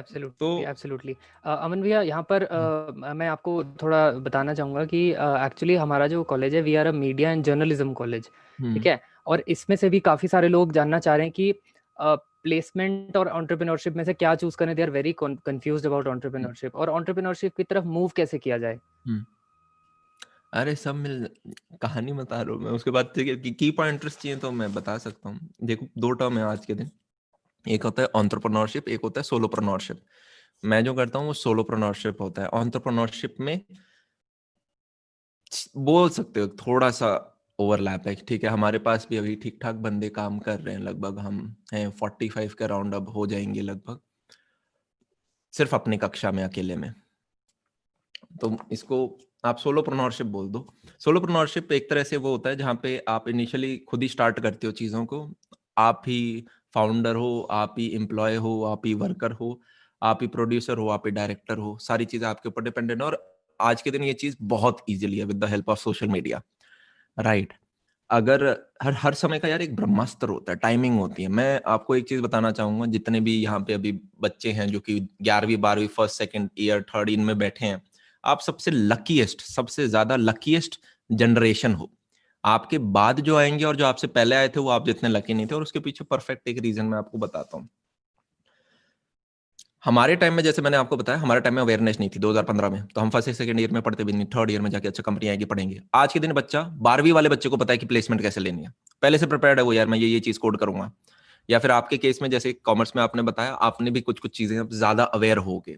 Absolutely, तो absolutely. अमन भैया, यहाँ पर मैं आपको थोड़ा बताना चाहूँगा कि एक्चुअली हमारा जो कॉलेज है, we are a media and journalism college, ठीक है? और इसमें से भी काफ़ी सारे लोग जानना चाह रहे हैं कि प्लेसमेंट और एंटरप्रेन्योरशिप में से क्या चूज़ करें। They are very confused about entrepreneurship, और एंटरप्रेन्योरशिप की तरफ मूव कैसे किया जाए? हम्म, अरे सब मिल कहानी बता रहा हूँ मैं, उसके बाद ठीक है की पॉइंटर्स चाहिए तो मैं बता सकता हूँ। देखो, दो टर्म है आज के दिन, एक होता है एंटरप्रेन्योरशिप, एक होता है सोलोप्रेन्योरशिप। मैं जो करता हूँ वो सोलोप्रेन्योरशिप होता है। एंटरप्रेन्योरशिप में बोल सकते हो थोड़ा सा ओवरलैप है, ठीक है। हमारे पास भी अभी ठीक ठाक बंदे काम कर रहे हैं, लगभग हम हैं 45 के राउंड अब हो जाएंगे लगभग, सिर्फ अपनी कक्षा में अकेले में। तो इसको आप सोलोप्रेन्योरशिप बोल दो। सोलोप्रेन्योरशिप एक तरह से वो होता है जहाँ पे आप इनिशियली खुद ही स्टार्ट करते हो चीज़ों को, आप ही फाउंडर हो, आप ही एम्प्लॉय हो, आप ही वर्कर हो, आप ही प्रोड्यूसर हो, आप ही डायरेक्टर हो, सारी चीज़ें आपके ऊपर डिपेंडेंट है। और आज के दिन ये चीज़ बहुत ईजिली है with the help of social media, right. अगर हर हर समय का यार एक ब्रह्मास्त्र होता है, टाइमिंग होती है। मैं आपको एक चीज बताना चाहूंगा, जितने भी यहाँ पे अभी बच्चे हैं जो कि 11वीं 12वीं first second year third in में बैठे हैं, आप सबसे लकीएस्ट, सबसे ज्यादा लकीएस्ट जनरेशन हो। आपके बाद जो आएंगे और जो आपसे पहले आए थे वो आप जितने लकी नहीं थे, और उसके पीछे परफेक्ट एक रीजन मैं आपको बताता हूँ। हमारे टाइम में, जैसे मैंने आपको बताया, हमारे टाइम में अवेयरनेस नहीं थी 2015 में, तो हम फर्स्ट सेकंड ईयर में पढ़ते भी नहीं, थर्ड ईयर में जाके अच्छा कंपनी आएगी पढ़ेंगे। आज के दिन बच्चा 12वीं वाले बच्चे को पता है कि प्लेसमेंट कैसे लेनी है, पहले से प्रिपेयर्ड है वो, यार मैं ये चीज कोड करूंगा। या फिर आपके केस में जैसे कॉमर्स में आपने बताया, आपने भी कुछ कुछ चीजें अब ज्यादा अवेयर हो गए।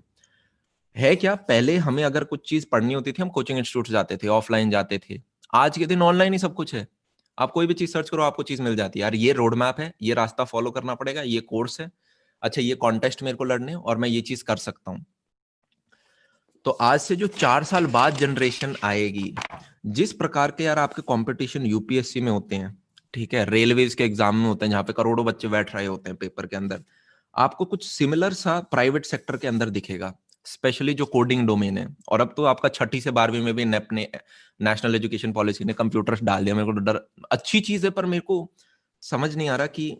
है क्या, पहले हमें अगर कुछ चीज पढ़नी होती थी हम कोचिंग इंस्टीट्यूट जाते थे, ऑफलाइन जाते थे। आज के दिन ऑनलाइन ही सब कुछ है। आप कोई भी चीज सर्च करो आपको चीज मिल जाती है, यार ये रोड मैप है, ये रास्ता फॉलो करना पड़ेगा, ये कोर्स है, अच्छा ये कॉन्टेस्ट मेरे को लड़ने हैं, और मैं ये चीज कर सकता हूँ। तो आज से जो 4 साल बाद जनरेशन आएगी, जिस प्रकार के यार आपके कंपटीशन यूपीएससी में होते हैं, ठीक है, रेलवेज के एग्जाम में होते हैं जहां पे करोड़ों बच्चे बैठ रहे होते हैं पेपर के अंदर, आपको कुछ सिमिलर सा प्राइवेट सेक्टर के अंदर दिखेगा, स्पेशली जो कोडिंग डोमेन है। और अब तो आपका 6ठी से 12वीं में भी नेप ने, नेशनल एजुकेशन पॉलिसी ने कंप्यूटर्स डाल दिया। मेरे को डर, अच्छी चीज है, पर मेरे को समझ नहीं आ रहा कि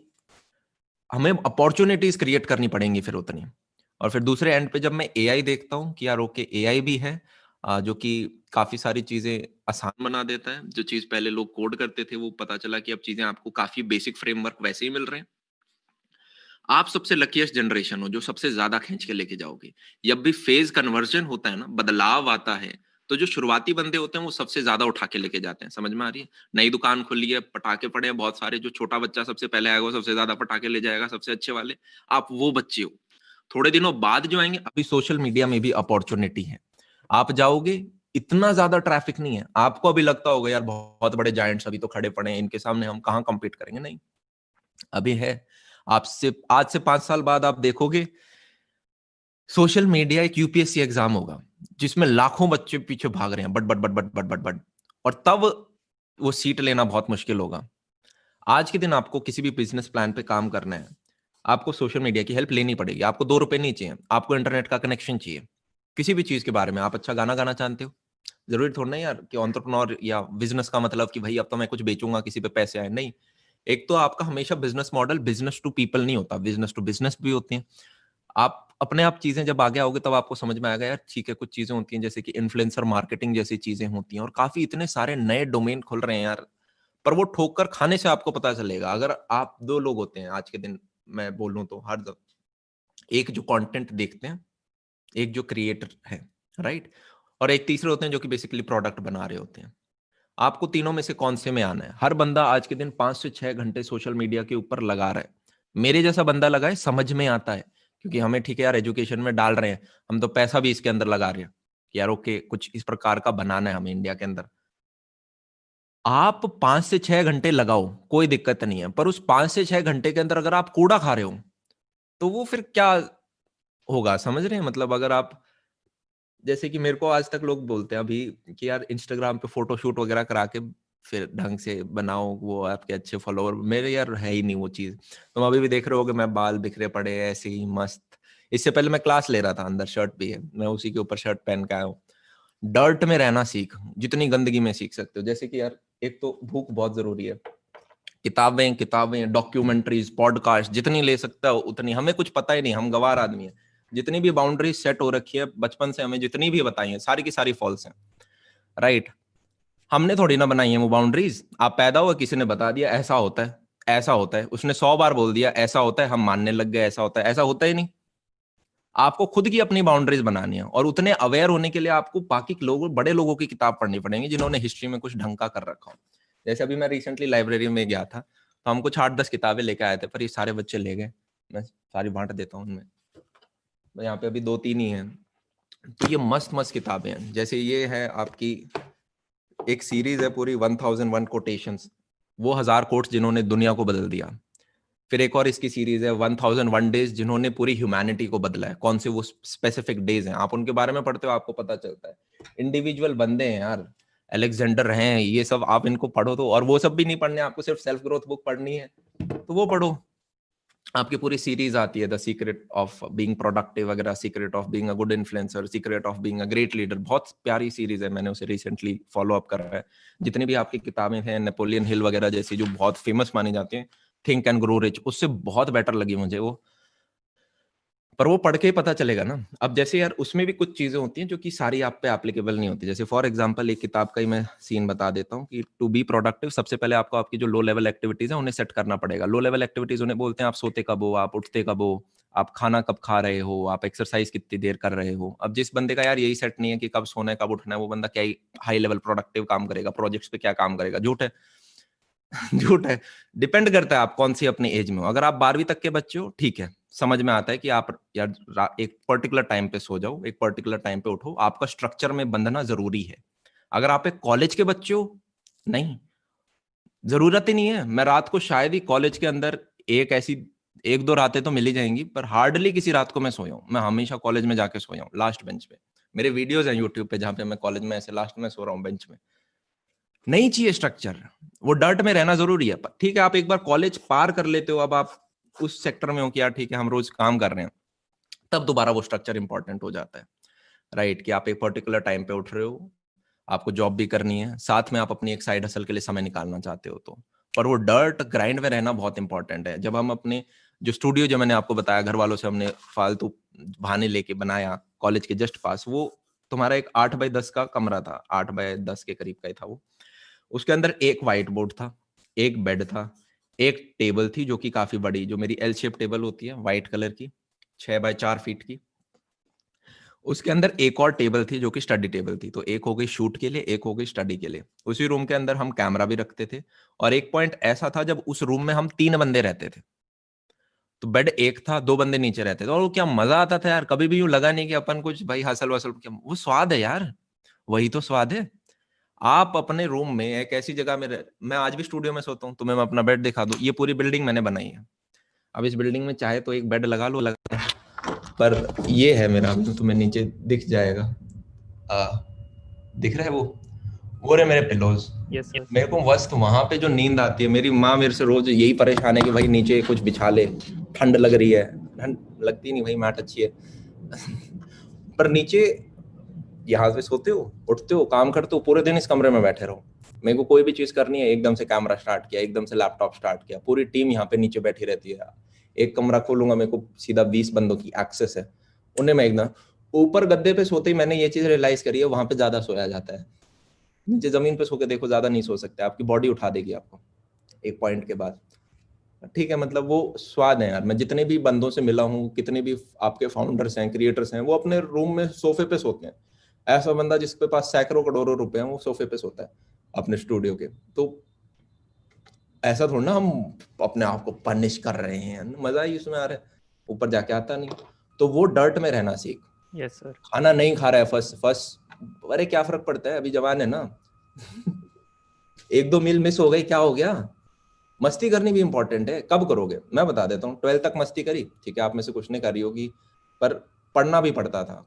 हमें अपॉर्चुनिटीज क्रिएट करनी पड़ेंगी फिर उतनी। और फिर दूसरे एंड पे जब मैं एआई देखता हूँ कि यार ओके एआई भी है, जो कि काफी सारी चीजें आसान बना देता है। जो चीज पहले लोग कोड करते थे, वो पता चला कि अब चीजें आपको काफी बेसिक फ्रेमवर्क वैसे ही मिल रहे हैं। आप सबसे लकीएस्ट जनरेशन हो जो सबसे ज्यादा खींच के लेके जाओगे। जब भी फेज कन्वर्जन होता है ना, बदलाव आता है, तो जो शुरुआती बंदे होते हैं वो सबसे ज्यादा उठा के लेके जाते हैं। समझ में आ रही है? नई दुकान खुली है, पटाखे पड़े हैं बहुत सारे, जो छोटा बच्चा सबसे पहले आएगा वो सबसे ज्यादा पटाखे ले जाएगा, सबसे अच्छे वाले। आप वो बच्चे हो। थोड़े दिनों बाद जो आएंगे, अभी सोशल मीडिया में भी अपॉर्चुनिटी है। आप जाओगे, इतना ज्यादा ट्रैफिक नहीं है, आपको अभी लगता होगा यार बहुत बड़े जायंट्स अभी तो खड़े पड़े हैं, इनके सामने हम कहाँ कम्पीट करेंगे। नहीं, अभी है। आपसे आज से 5 साल बाद आप देखोगे सोशल मीडिया एक यूपीएससी एग्जाम होगा जिसमें लाखों बच्चे पीछे भाग रहे हैं, but but but but but but but, और तब वो सीट लेना बहुत मुश्किल होगा। आज के दिन आपको किसी भी बिजनेस प्लान पे काम करना है, आपको सोशल मीडिया की हेल्प लेनी पड़ेगी। आपको 2 रुपए नहीं चाहिए, आपको इंटरनेट का कनेक्शन चाहिए। किसी भी चीज के बारे में, आप अच्छा गाना गाना चाहते हो, जरूरी थोड़ा नहीं यार कि एंटरप्रेन्योर या बिजनेस का मतलब कि भाई अब तो मैं कुछ बेचूंगा किसी पे पैसे आए, नहीं। एक तो आपका हमेशा business model business to people नहीं होता, बिजनेस टू बिजनेस भी होती है। आप अपने आप चीजें जब आगे आओगे तब आपको समझ में आएगा यार ठीक है, कुछ चीजें होती हैं जैसे कि इन्फ्लुएंसर मार्केटिंग जैसी चीजें होती हैं, और काफी इतने सारे नए डोमेन खुल रहे हैं यार। पर वो ठोकर खाने से आपको पता चलेगा। अगर आप दो लोग होते हैं आज के दिन, मैं बोलूं तो एक जो कंटेंट देखते हैं, एक जो क्रिएटर है, राइट, और एक तीसरे होते हैं जो कि बेसिकली प्रोडक्ट बना रहे होते हैं। आपको तीनों में से कौन से में आना है? हर बंदा आज के दिन 5 से 6 घंटे सोशल मीडिया के ऊपर लगा रहा है। मेरे जैसा बंदा लगाए, समझ में आता है, क्योंकि हमें ठीक है यार एजुकेशन में डाल रहे हैं, हम तो पैसा भी इसके अंदर लगा रहे हैं कि यार ओके कुछ इस प्रकार का बनाना है हमें इंडिया के अंदर। आप 5 से 6 घंटे लगाओ, कोई दिक्कत नहीं है, पर उस 5 से 6 घंटे के अंदर अगर आप कूड़ा खा रहे हो तो वो फिर क्या होगा? समझ रहे हैं? मतलब अगर आप, जैसे कि मेरे को आज तक लोग बोलते हैं अभी कि यार इंस्टाग्राम पे फोटो शूट वगैरह करा के फिर ढंग से बनाओ, वो आपके अच्छे फॉलोअर, मेरे यार है ही नहीं वो चीज। तुम अभी भी देख रहे होगे मैं बाल बिखरे पड़े हैं ऐसे ही मस्त। इससे पहले मैं क्लास ले रहा था, अंदर शर्ट भी है, मैं उसी के ऊपर शर्ट पहन के आया हूँ। डर्ट में रहना सीख, जितनी गंदगी में सीख सकते हो। जैसे कि यार एक तो भूख बहुत जरूरी है, किताबें किताबें, डॉक्यूमेंट्रीज, पॉडकास्ट जितनी ले सकता हो उतनी। हमें कुछ पता ही नहीं, हम गवार आदमी है। जितनी भी बाउंड्री सेट हो रखी है बचपन से हमें जितनी भी बताई है सारी की सारी फॉल्स हैं, राइट। हमने थोड़ी ना बनाई है वो बाउंड्रीज। आप पैदा हुए किसी ने बता दिया ऐसा होता है, ऐसा होता है, उसने 100 बार बोल दिया ऐसा होता है, हम मानने लग गए ऐसा होता है। ऐसा होता ही नहीं। आपको खुद की अपनी बाउंड्रीज बनानी है, और उतने अवेयर होने के लिए आपको बाकी लोगों, बड़े लोगों की किताब पढ़नी पड़ेगी जिन्होंने हिस्ट्री में कुछ ढंग का कर रखा हो। जैसे अभी मैं रिसेंटली लाइब्रेरी में गया था, तो हम कुछ 8-10 किताबें लेके आए थे, पर ये सारे बच्चे ले गए। मैं सारी बांट देता हूँ उनमें। यहाँ पे अभी 2-3 ही हैं। तो ये मस्त मस्त किताबें हैं। जैसे ये है आपकी एक सीरीज है पूरी 1001 कोटेशंस, वो 1000 कोट्स जिन्होंने दुनिया को बदल दिया। फिर एक और इसकी सीरीज है 1001 डेज, जिन्होंने पूरी ह्यूमैनिटी को बदला है। कौन से वो स्पेसिफिक डेज हैं, आप उनके बारे में पढ़ते हो आपको पता चलता है। इंडिविजुअल बंदे हैं यार, अलेक्जेंडर हैं, ये सब आप इनको पढ़ो तो। और वो सब भी नहीं पढ़ने, आपको सिर्फ सेल्फ ग्रोथ बुक पढ़नी है तो वो पढ़ो। आपकी पूरी सीरीज आती है, the secret of being productive वगैरह, secret of being a good influencer, secret of being a great leader. बहुत प्यारी सीरीज है, मैंने उसे रिसेंटली फॉलो अप करा है। जितनी भी आपकी किताबें हैं, नेपोलियन हिल वगैरह जैसी जो बहुत फेमस मानी जाती हैं, थिंक एंड ग्रो रिच, उससे बहुत बेटर लगी मुझे वो। पर वो पढ़ के ही पता चलेगा ना। अब जैसे यार उसमें भी कुछ चीजें होती हैं जो कि सारी आप पे एप्लीकेबल नहीं होती। जैसे फॉर एग्जांपल एक किताब का ही मैं सीन बता देता हूँ कि टू बी प्रोडक्टिव सबसे पहले आपको आपकी जो लो लेवल एक्टिविटीज है उन्हें सेट करना पड़ेगा। लो लेवल एक्टिविटीज उन्हें बोलते हैं आप सोते कब हो, आप उठते कब हो, आप खाना कब खा रहे हो, आप एक्सरसाइज कितनी देर कर रहे हो। अब जिस बंदे का यार यही सेट नहीं है कि कब सोना है कब उठना है, वो बंदा क्या ही हाई लेवल प्रोडक्टिव काम करेगा, प्रोजेक्ट्स पे क्या काम करेगा। झूठ है। झूठ है। डिपेंड करता है आप कौन सी अपनी एज में हो। अगर आप 12वीं तक के बच्चे हो, ठीक है, समझ में आता है कि आप यार एक पर्टिकुलर टाइम पे सो जाओ, एक पर्टिकुलर टाइम पे उठो, आपका स्ट्रक्चर में बंधना जरूरी है। अगर आप एक कॉलेज के बच्चे हो, नहीं, जरूरत ही नहीं है। मैं रात को शायद ही कॉलेज के अंदर एक दो रातें तो मिल ही जाएंगी, पर हार्डली किसी रात को मैं सोया हूं। मैं हमेशा कॉलेज में जाके सोया हूं, लास्ट बेंच पे। मेरे वीडियोस हैं यूट्यूब पे जहां पे मैं कॉलेज में ऐसे लास्ट में सो रहा हूँ बेंच में। नहीं चाहिए स्ट्रक्चर, वो डर्ट में रहना जरूरी है। ठीक है, आप एक बार कॉलेज पार कर लेते हो, अब आप उस सेक्टर में हो कि यार ठीक है हम रोज काम कर रहे हैं, तब दोबारा वो स्ट्रक्चर इंपॉर्टेंट हो जाता है, राइट। कि आप एक पर्टिकुलर टाइम पे उठ रहे हो, आपको जॉब भी करनी है, साथ में आप अपनी एक साइड हसल के लिए समय निकालना चाहते हो तो। पर वो डर्ट ग्राइंड में रहना बहुत इंपॉर्टेंट है। जब हम अपने जो स्टूडियो, जो मैंने आपको बताया घर वालों से हमने फालतू बहाने लेके बनाया कॉलेज के जस्ट पास, वो तुम्हारा एक 8x10 का कमरा था, 8x10 के करीब का ही था वो। उसके अंदर एक व्हाइट बोर्ड था, एक बेड था, एक टेबल थी जो कि काफी बड़ी, जो मेरी एल शेप टेबल होती है व्हाइट कलर की, 6x4 फीट की। उसके अंदर एक और टेबल थी जो कि स्टडी टेबल थी। तो एक हो गई शूट के लिए, एक हो गई स्टडी के लिए। उसी रूम के अंदर हम कैमरा भी रखते थे। और एक पॉइंट ऐसा था, जब उस रूम में हम 3 बंदे रहते थे, तो बेड एक था, 2 बंदे नीचे रहते थे। और वो क्या मजा आता था यार, कभी भी यूं लगा नहीं कि अपन कुछ भाई हसल वसल, क्या वो स्वाद है यार, वही तो स्वाद है। आप अपने रूम में एक ऐसी जगह में मैं आज भी स्टूडियो में सोता हूँ, तुम्हें मैं अपना बेड दिखा दूं, ये पूरी बिल्डिंग मैंने बनाई है। अब इस बिल्डिंग में चाहे तो एक बेड लगा लो, लगा, पर ये है मेरा, तो तुम्हें नीचे दिख जाएगा, दिख रहा है वो रहे मेरे पिलोज। Yes sir. मेरे को मस्त वहां पे जो नींद आती है, मेरी माँ मेरे से रोज यही परेशान है कि भाई नीचे कुछ बिछा ले, ठंड लग रही है। ठंड लगती नहीं भाई, मैट अच्छी है। पर नीचे यहाँ से सोते हो, उठते हो, काम करते हो, पूरे दिन इस कमरे में बैठे रहो। मेरे को कोई भी चीज करनी है, एकदम से कैमरा स्टार्ट किया, एकदम से लैपटॉप स्टार्ट किया, पूरी टीम यहाँ पे नीचे बैठी रहती है। एक कमरा खोलूंगा, मेरे को सीधा 20 बंदों की एक्सेस है, उन्हें मैं एकदम ऊपर गद्दे पे सोते ही मैंने ये चीज रियलाइज करी है, वहां पे ज्यादा सोया जाता है। नीचे जमीन पे सो के देखो, ज्यादा नहीं सो सकते, आपकी बॉडी उठा देगी आपको एक पॉइंट के बाद। ठीक है, मतलब वो स्वाद है यार। मैं जितने भी बंदों से मिला हूँ, कितने भी आपके फाउंडर्स हैं, क्रिएटर्स हैं, वो अपने रूम में सोफे पे सोते हैं। ऐसा बंदा जिसके पास सैकड़ों करोड़ों रुपए हैं, वो सोफे पे सोता है अपने स्टूडियो के। तो ऐसा थोड़ा ना हम अपने आप को पनिश कर रहे हैं, मजा ही उसमें आ रहा है, ऊपर जाके आता नहीं। तो वो डर्ट में रहना सीख। Yes sir. खाना नहीं खा रहा है फर्स्ट, अरे क्या फर्क पड़ता है, अभी जवान है ना। 1-2 मील मिस हो गई, क्या हो गया। मस्ती करनी भी इंपॉर्टेंट है। कब करोगे, मैं बता देता हूँ। 12 तक मस्ती करी, ठीक है, आप में से कुछ ने करी होगी, पर पढ़ना भी पड़ता था।